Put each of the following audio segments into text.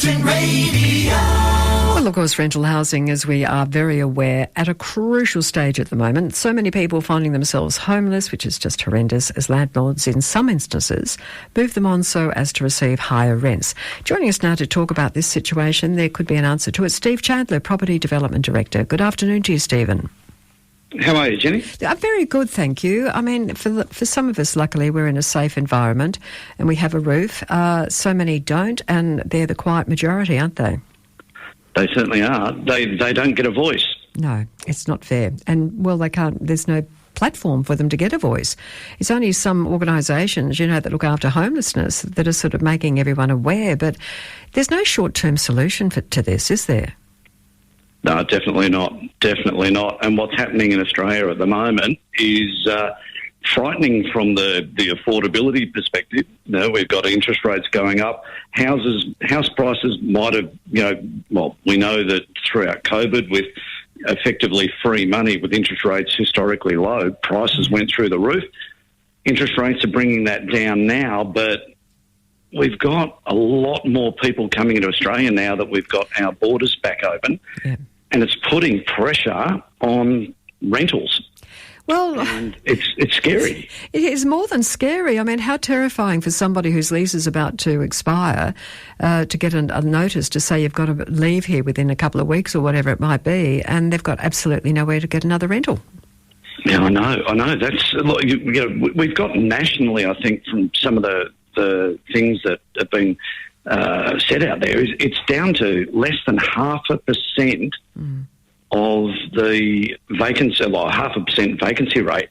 Curtin Radio. Well, of course, rental housing, as we are very aware, at a crucial stage at the moment. So many people finding themselves homeless, which is just horrendous, as landlords, in some instances, move them on so as to receive higher rents. Joining us now to talk about this situation, there could be an answer to it, Steve Chandler, Property Development Director. Good afternoon to you, Stephen. How are you, Jenny? Very good, thank you. I mean, for some of us, luckily, we're in a safe environment and we have a roof. So many don't, and they're the quiet majority, aren't they? They certainly are. They don't get a voice. No, it's not fair. And, well, they can't. There's no platform for them to get a voice. It's only some organisations, that look after homelessness that are sort of making everyone aware. But there's no short-term solution to this, is there? No, definitely not. Definitely not. And what's happening in Australia at the moment is frightening from the affordability perspective. We've got interest rates going up. House prices might have, we know that throughout COVID, with effectively free money, with interest rates historically low, prices went through the roof. Interest rates are bringing that down now, but we've got a lot more people coming into Australia now that we've got our borders back open. Yeah. And it's putting pressure on rentals. Well, and it's scary. It is more than scary. I mean, how terrifying for somebody whose lease is about to expire to get a notice to say you've got to leave here within a couple of weeks or whatever it might be, and they've got absolutely nowhere to get another rental. Yeah, I know. That's we've got nationally, I think, from some of the things that have been said out there, it's down to less than 0.5% of the vacancy, 0.5% vacancy rate,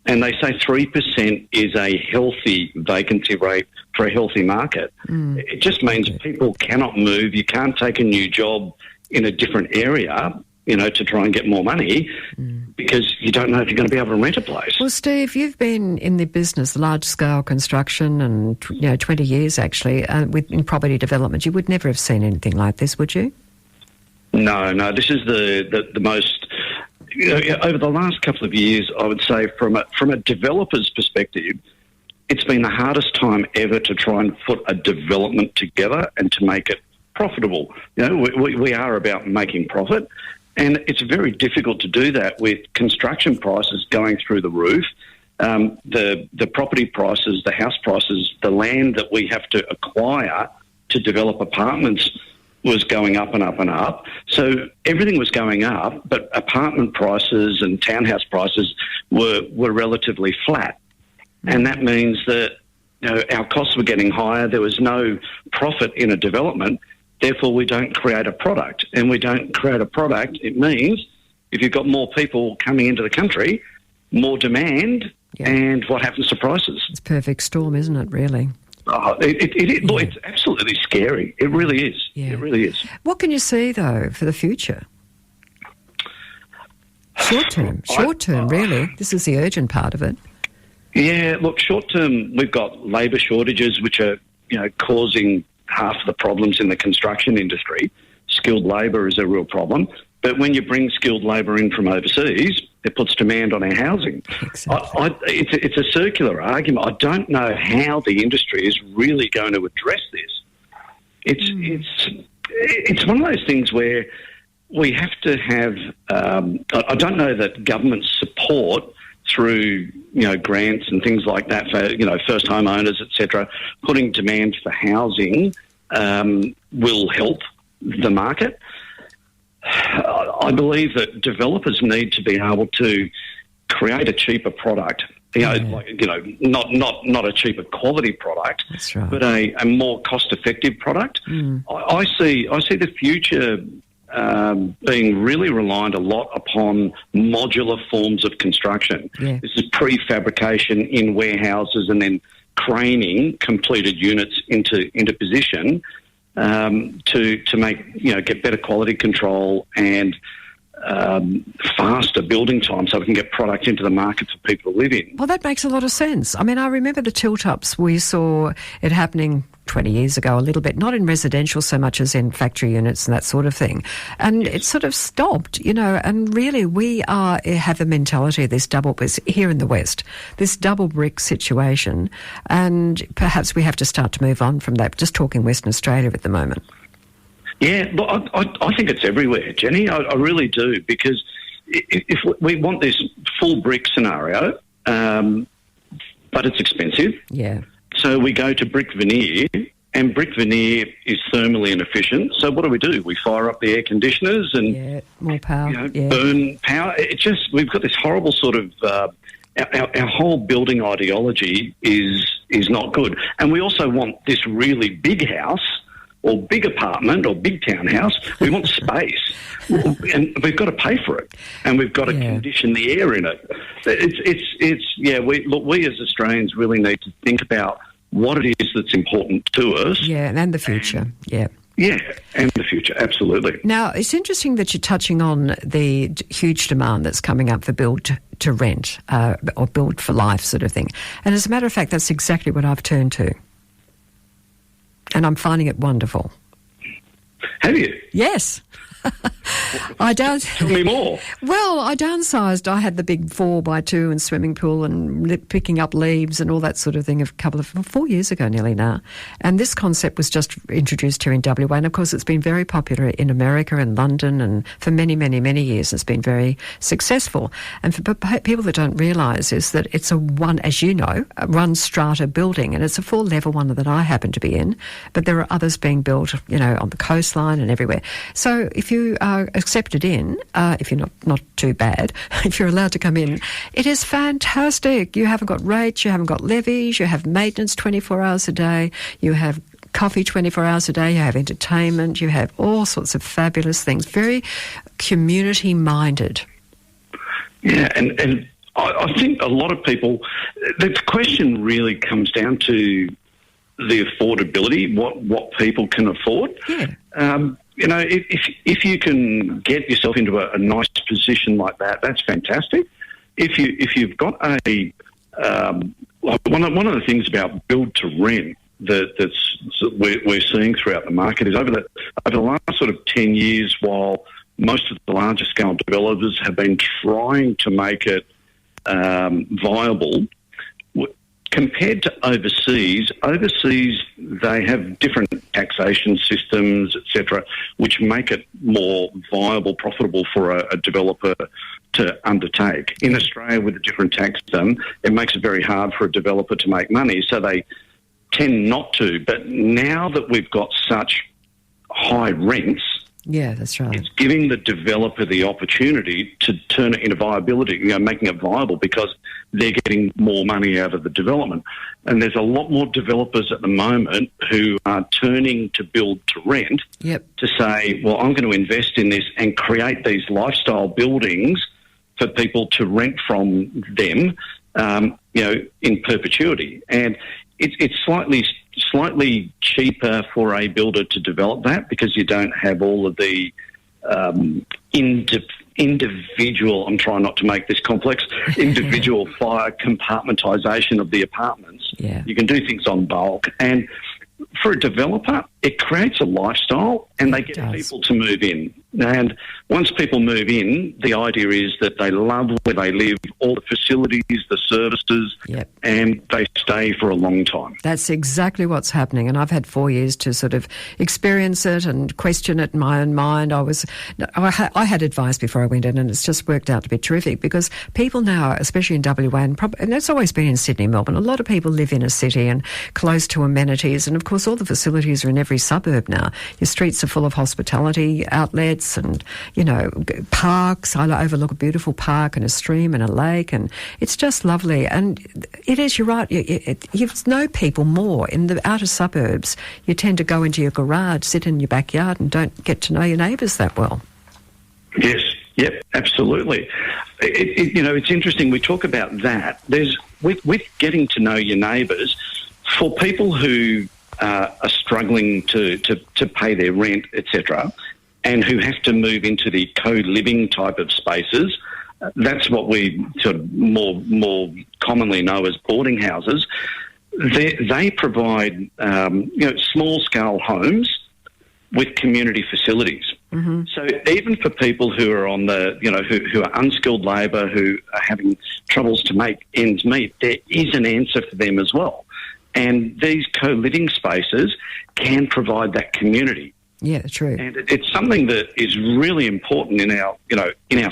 and they say 3% is a healthy vacancy rate for a healthy market. It just means people cannot move. You can't take a new job in a different area, to try and get more money because you don't know if you're going to be able to rent a place. Well, Steve, you've been in the business, large-scale construction, and 20 years actually in property development. You would never have seen anything like this, would you? No. This is the most over the last couple of years. I would say from a developer's perspective, it's been the hardest time ever to try and put a development together and to make it profitable. We are about making profit. And it's very difficult to do that with construction prices going through the roof, the property prices, the house prices, the land that we have to acquire to develop apartments was going up and up and up. So everything was going up, but apartment prices and townhouse prices were relatively flat. And that means that our costs were getting higher. There was no profit in a development. Therefore, we don't create a product. And we don't create a product, it means if you've got more people coming into the country, more demand, and what happens to prices? It's a perfect storm, isn't it, really? Look, it's absolutely scary. It really is. Yeah. It really is. What can you see, though, for the future? Short term, really. This is the urgent part of it. Yeah, look, short term, we've got labour shortages, which are, causing half the problems in the construction industry. Skilled labour is a real problem. But when you bring skilled labour in from overseas, it puts demand on our housing. Exactly. It's a circular argument. I don't know how the industry is really going to address this. It's one of those things where we have to have... I don't know that government support through grants and things like that for first home owners, etc. Putting demand for housing will help the market. I believe that developers need to be able to create a cheaper product. Not a cheaper quality product, that's right, but a more cost-effective product. I see the future being really reliant a lot upon modular forms of construction. Yeah. This is prefabrication in warehouses and then craning completed units into position to make get better quality control and faster building time so we can get product into the market for people to live in. Well, that makes a lot of sense. I mean, I remember the tilt-ups. We saw it happening 20 years ago a little bit, not in residential so much as in factory units and that sort of thing. And it sort of stopped, and really we have a mentality of this here in the West, this double brick situation, and perhaps we have to start to move on from that, just talking Western Australia at the moment. Yeah, look, I think it's everywhere, Jenny. I really do, because if we want this full brick scenario, but it's expensive. Yeah. So we go to brick veneer, and brick veneer is thermally inefficient. So what do? We fire up the air conditioners and more power. Burn power. We've got this horrible sort of our whole building ideology is not good, and we also want this really big house or big apartment or big townhouse. We want space, and we've got to pay for it, and we've got to condition the air in it. We as Australians really need to think about what it is that's important to us. Yeah, and the future. Yeah, and the future, absolutely. Now, it's interesting that you're touching on the huge demand that's coming up for build to rent or build for life sort of thing. And as a matter of fact, that's exactly what I've turned to. And I'm finding it wonderful. Have you? Yes. Tell me more. Well, I downsized. I had the big 4x2 and swimming pool and picking up leaves and all that sort of thing 4 years ago nearly now. And this concept was just introduced here in WA. And of course, it's been very popular in America and London, and for many, many, many years it's been very successful. And for people that don't realise is that it's a one strata building, and it's a 4-level one that I happen to be in. But there are others being built, on the coastline and everywhere. So if you are accepted in, if you're not too bad, if you're allowed to come in, it is fantastic. You haven't got rates, you haven't got levies, you have maintenance 24 hours a day, you have coffee 24 hours a day, you have entertainment, you have all sorts of fabulous things, very community-minded. Yeah, and I think a lot of people, the question really comes down to the affordability, what people can afford. Yeah. If you can get yourself into a nice position like that, that's fantastic. If you've got one of the things about build to rent we're seeing throughout the market is over the last sort of 10 years, while most of the larger scale developers have been trying to make it viable. Compared to overseas they have different taxation systems, etc., which make it more viable, profitable for a developer to undertake. In Australia, with a different tax system, it makes it very hard for a developer to make money, so they tend not to. But now that we've got such high rents, yeah, that's right, it's giving the developer the opportunity to turn it into viability, making it viable, because they're getting more money out of the development. And there's a lot more developers at the moment who are turning to build to rent to say, well, I'm going to invest in this and create these lifestyle buildings for people to rent from them, in perpetuity. And it's slightly cheaper for a builder to develop that, because you don't have all of the individual, I'm trying not to make this complex, individual fire compartmentalisation of the apartments. Yeah. You can do things on bulk. And for a developer, it creates a lifestyle, and they get people to move in. And once people move in, the idea is that they love where they live, all the facilities, the services, and they stay for a long time. That's exactly what's happening. And I've had 4 years to sort of experience it and question it in my own mind. I had advice before I went in, and it's just worked out to be terrific, because people now, especially in WA, and it's always been in Sydney, Melbourne, a lot of people live in a city and close to amenities. And of course, all the facilities are in every suburb now. Your streets are full of hospitality outlets and, parks. I overlook a beautiful park and a stream and a lake, and it's just lovely. And it is, you're right, you know people more. In the outer suburbs, you tend to go into your garage, sit in your backyard, and don't get to know your neighbours that well. Yes, yep, absolutely. It's interesting, we talk about that. There's with getting to know your neighbours, for people who are struggling to pay their rent, etc., and who have to move into the co-living type of spaces, that's what we sort of more commonly know as boarding houses. They provide small-scale homes with community facilities. Mm-hmm. So even for people who are on the, who are unskilled labour, who are having troubles to make ends meet, there is an answer for them as well. And these co-living spaces can provide that community. Yeah, true. And it's something that is really important in our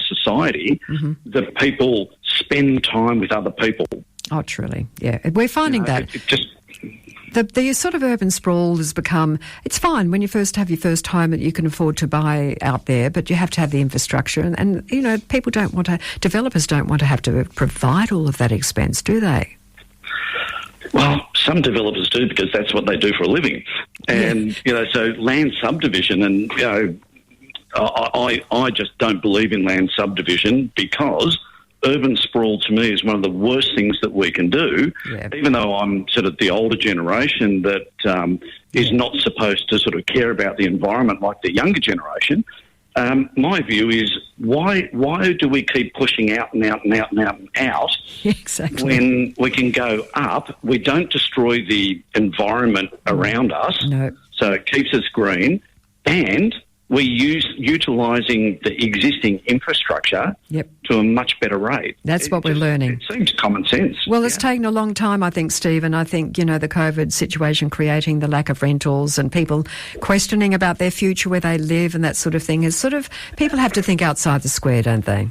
society, that people spend time with other people. Oh, truly, yeah. We're finding that. It just... The sort of urban sprawl has become, it's fine when you first have your first home that you can afford to buy out there, but you have to have the infrastructure. And developers don't want to have to provide all of that expense, do they? Well, some developers do, because that's what they do for a living. And, so land subdivision, and, I just don't believe in land subdivision, because urban sprawl to me is one of the worst things that we can do, even though I'm sort of the older generation that is not supposed to sort of care about the environment like the younger generation. My view is, why do we keep pushing out and out and out and out and out exactly. when we can go up? We don't destroy the environment around us, so it keeps us green, and we're utilising the existing infrastructure to a much better rate. That's what we're learning. It seems common sense. Well, it's taken a long time, I think, Steve, and I think, the COVID situation creating the lack of rentals and people questioning about their future, where they live and that sort of thing, is sort of, people have to think outside the square, don't they?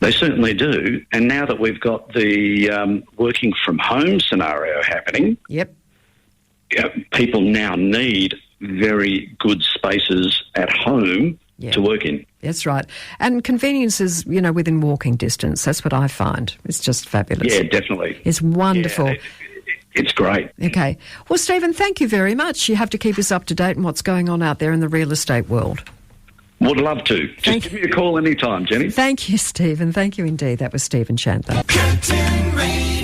They certainly do. And now that we've got the working from home scenario happening, people now need very good spaces at home to work in. That's right. And convenience is, within walking distance. That's what I find. It's just fabulous. Yeah, definitely. It's wonderful. Yeah, it's great. Okay. Well, Stephen, thank you very much. You have to keep us up to date on what's going on out there in the real estate world. Would love to. Just give me a call anytime, Jenny. Thank you, Stephen. Thank you indeed. That was Stephen Chandler. Curtin Radio.